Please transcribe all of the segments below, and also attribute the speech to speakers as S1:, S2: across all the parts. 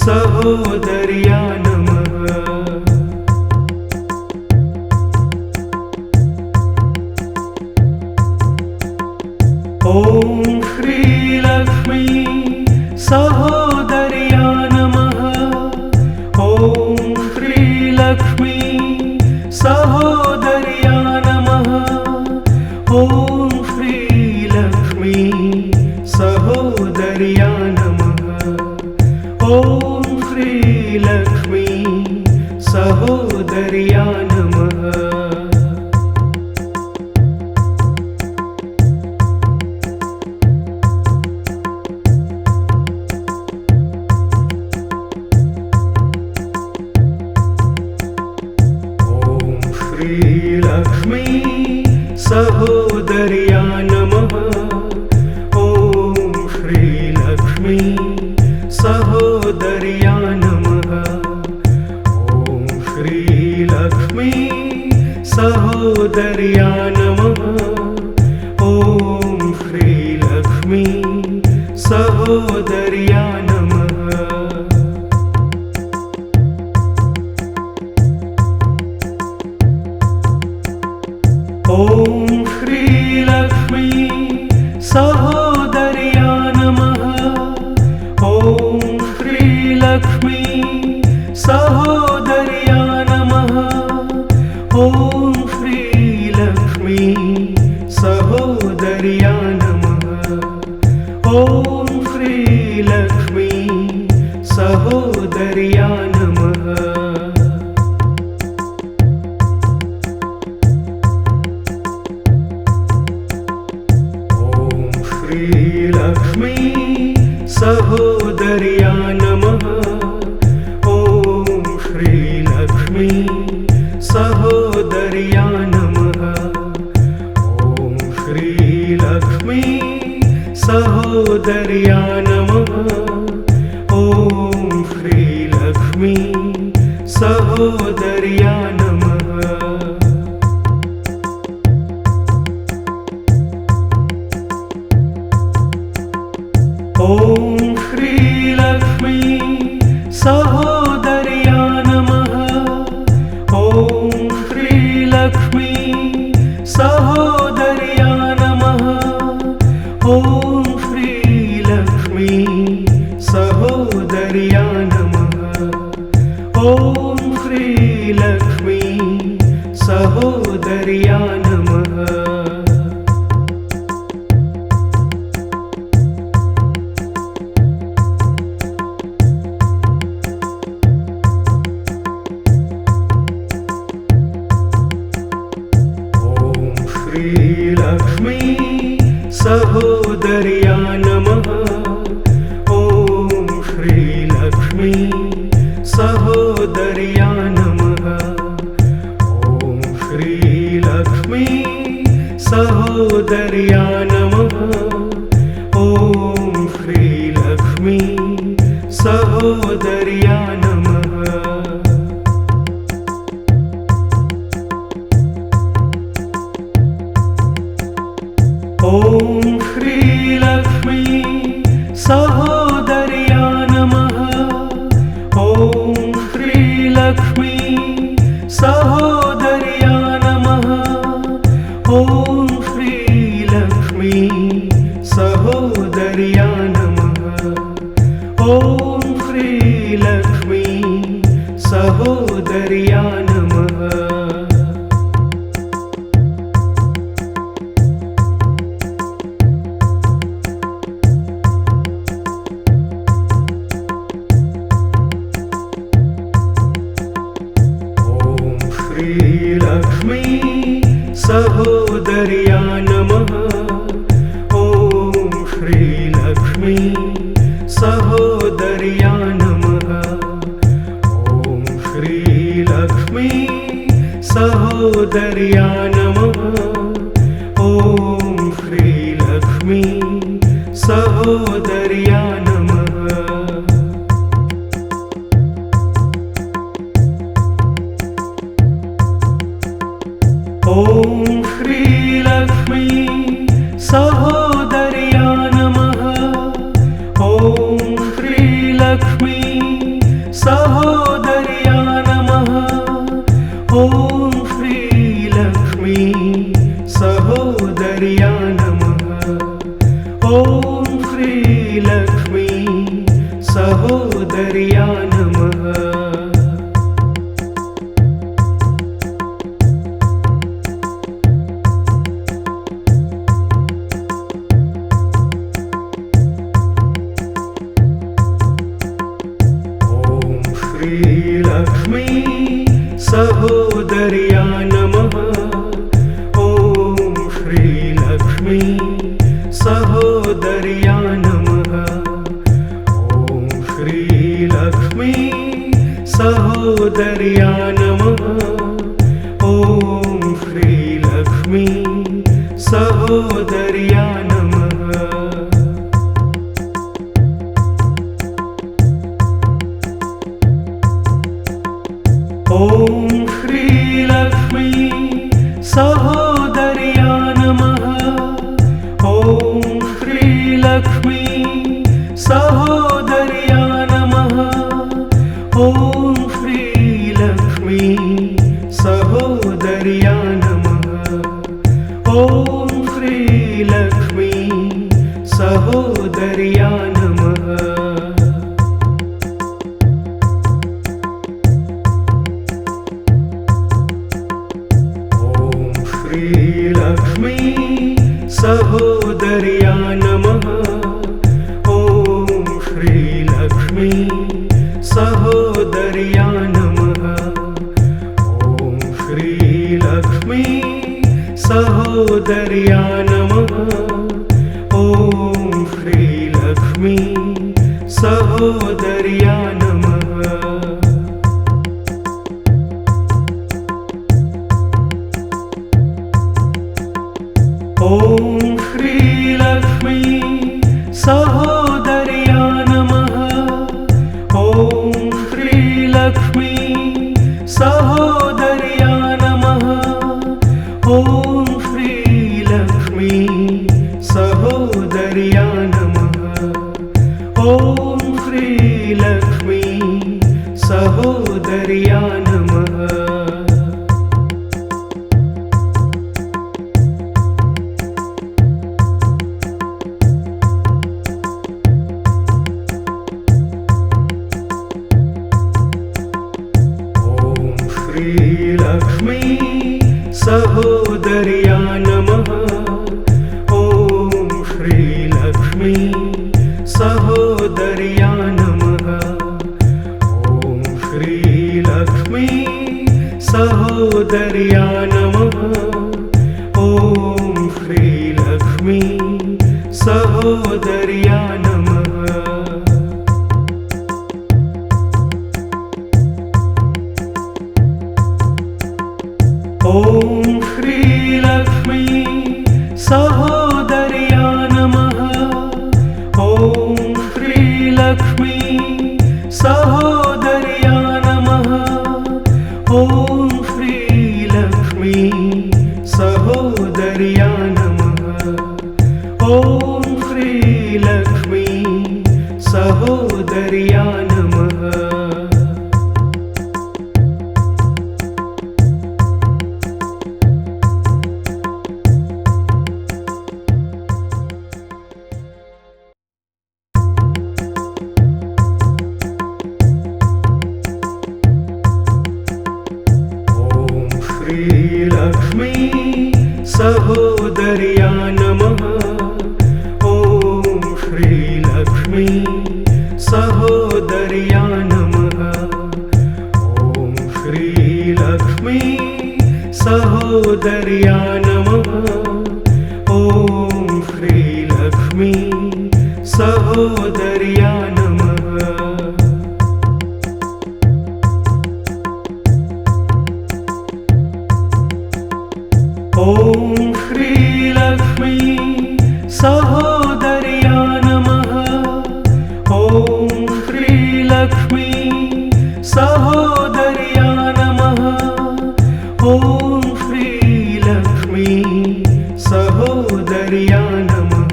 S1: सहोदर्या नमः। ॐ श्रीलक्ष्मी सहोदर्या नमः। ॐ श्रीलक्ष्मी सहोदर्या नमः। ॐ श्रीलक्ष्मी सहोदर्या नमः। ॐ श्रीलक्ष्मी सहोदर्या नमः। श्रीलक्ष्मी सहोदर्या नमः। ॐ श्रीलक्ष्मी सहोदर्या नमः। ॐ श्रीलक्ष्मी सहोदर्या नमः। ॐ श्रीलक्ष्मी सहोदर्या नमः। ॐ श्रीलक्ष्मी सहोदर्या नमः। ॐ श्रीलक्ष्मी सहोदर्या नमः। ॐ श्रीलक्ष्मी सहोदर्या नमः। ॐ श्रीलक्ष्मी सहोदर्या नमः। श्रीलक्ष्मी सहोदर्या नमः। ॐ श्रीलक्ष्मी सहोदर्या नमः। ॐ श्रीलक्ष्मी सहोदर्या नमः। ॐ श्रीलक्ष्मी सहोदर्या नमः। ॐ श्रीलक्ष्मी सहोदर्या नमः। ॐ श्रीलक्ष्मी सहोदर्या नमः। ॐ श्रीलक्ष्मी सहोदर्या नमः। ॐ श्रीलक्ष्मी सहोदर्या नमः। श्रीलक्ष्मी सहोदर्या नमः। ॐ श्रीलक्ष्मी सहोदर्या नमः। ॐ श्रीलक्ष्मी सहोदर्या नमः। ॐ श्रीलक्ष्मी सहोदर्या नमः। ॐ श्रीलक्ष्मी सहोदर्या नमः। ॐ श्रीलक्ष्मी सहोदर्या नमः। ॐ श्रीलक्ष्मी सहोदर्या नमः। ॐ श्रीलक्ष्मी सहोदर्या नमः। श्रीलक्ष्मी सहोदर्या नमः। ॐ श्रीलक्ष्मी सहोदर्या नमः। ॐ श्रीलक्ष्मी सहोदर्या नमः। ॐ श्रीलक्ष्मी सहोदर्या नमः। ॐ श्रीलक्ष्मी सहोदर्या नमः। ॐ श्रीलक्ष्मी सहोदर्या नमः। श्रीलक्ष्मी सहोदर्या नमः। ॐ श्रीलक्ष्मी सहोदर्या नमः। ॐ श्रीलक्ष्मी सहोदर्या नमः। ॐ श्रीलक्ष्मी सहोदर्या नमः। ॐ श्रीलक्ष्मी सहोदर्या नमः। ॐ श्रीलक्ष्मी सहोदर्या नमः। ॐ श्रीलक्ष्मी सहोदर्या नमः। ॐ श्रीलक्ष्मी सहोदर्या नमः। श्रीलक्ष्मी सहोदर्या नमः। ॐ श्रीलक्ष्मी सहोदर्या नमः। ॐ श्रीलक्ष्मी सहोदर्या नमः। ॐ श्रीलक्ष्मी सहोदर्या नमः। ॐ श्रीलक्ष्मी सहोदर्या नमः। ॐ श्रीलक्ष्मी सहोदर्या नमः। ॐ श्रीलक्ष्मी सहोदर्या नमः। ॐ श्रीलक्ष्मी सहोदर्या नमः। श्रीलक्ष्मी सहोदर्या नमः। ॐ श्रीलक्ष्मी सहोदर्या नमः। ॐ श्रीलक्ष्मी सहोदर्या नमः। ॐ श्रीलक्ष्मी सहोदर्या नमः। ॐ श्रीलक्ष्मी सहोदर्या नमः। ॐ श्रीलक्ष्मी सहोदर्या नमः। ॐ श्रीलक्ष्मी सहोदर्या नमः। ॐ श्रीलक्ष्मी सहोदर्या नमः। श्रीलक्ष्मी सहोदर्या नमः। ॐ श्रीलक्ष्मी सहोदर्या नमः। ॐ श्रीलक्ष्मी सहोदर्या नमः। ॐ श्रीलक्ष्मी सहोदर्या नमः। ॐ श्रीलक्ष्मी सहोदर्या नमः। ॐ श्रीलक्ष्मी सहोदर्या नमः। ॐ श्रीलक्ष्मी सहोदर्या नमः।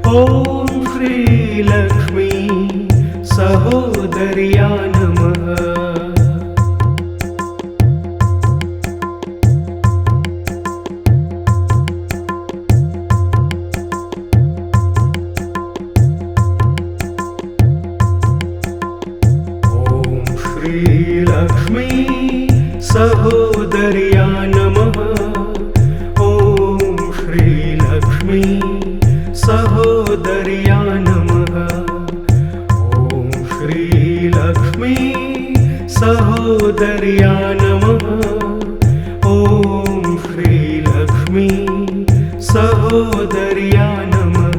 S1: ॐ श्रीलक्ष्मी सहोदर्या नमः। श्रीलक्ष्मी सहोदर्या नमः। ॐ श्रीलक्ष्मी सहोदर्या नमः। ॐ श्रीलक्ष्मी सहोदर्या नमः। ॐ श्रीलक्ष्मी सहोदर्या नमः।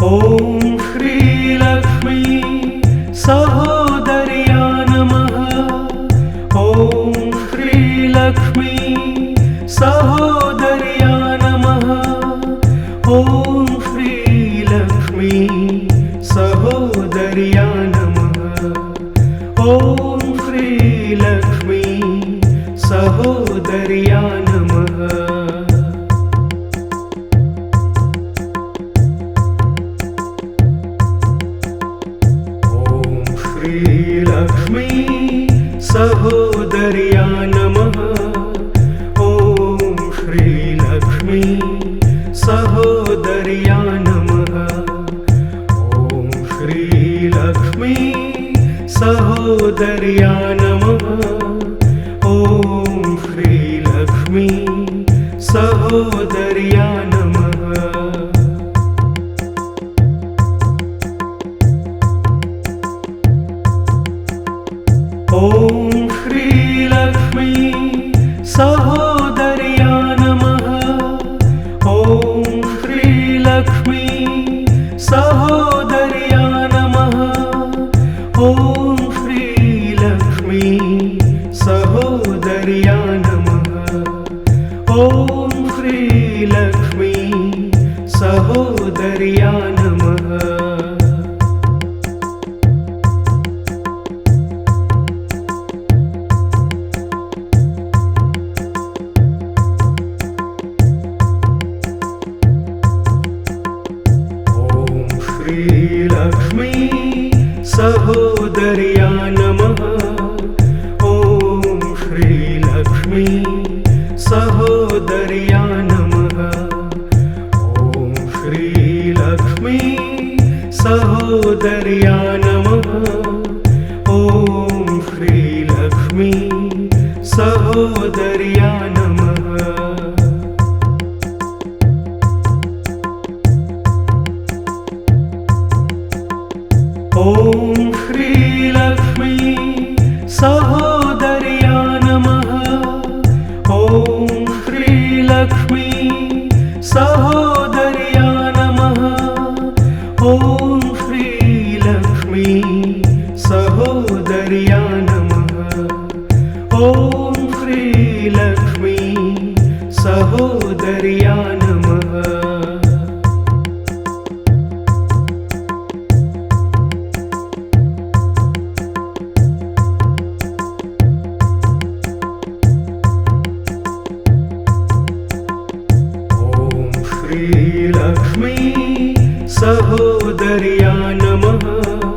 S1: ॐ श्रीलक्ष्मी सहोदर्या नमः। ॐ श्रीलक्ष्मी सहोदर्या नमः। ॐ श्रीलक्ष्मी सहोदर्या नमः। ॐ श्रीलक्ष्मी सहोदर्या नमः। श्रीलक्ष्मी सहोदर्या नमः। ॐ श्रीलक्ष्मी सहोदर्या नमः। ॐ श्रीलक्ष्मी सहोदर्या नमः। ॐ श्रीलक्ष्मी सहोदर्या नमः। ॐ श्रीलक्ष्मी सहोदर्या नमः। ॐ श्रीलक्ष्मी सहोदर्या नमः। ॐ श्रीलक्ष्मी सहोदर्या नमः। ॐ श्रीलक्ष्मी सहोदर्या नमः। श्रीलक्ष्मी सहोदर्या नमः। ॐ श्रीलक्ष्मी सहोदर्या नमः। ॐ श्रीलक्ष्मी सहोदर्या नमः। ॐ श्रीलक्ष्मी सहोदर्या नमः। ॐ श्रीलक्ष्मी सहोदर्या नमः। ॐ श्रीलक्ष्मी सहोदर्या नमः। ॐ श्रीलक्ष्मी सहोदर्या नमः। ॐ श्रीलक्ष्मी सहोदर्या नमः। श्रीलक्ष्मी सहोदर्या नमः।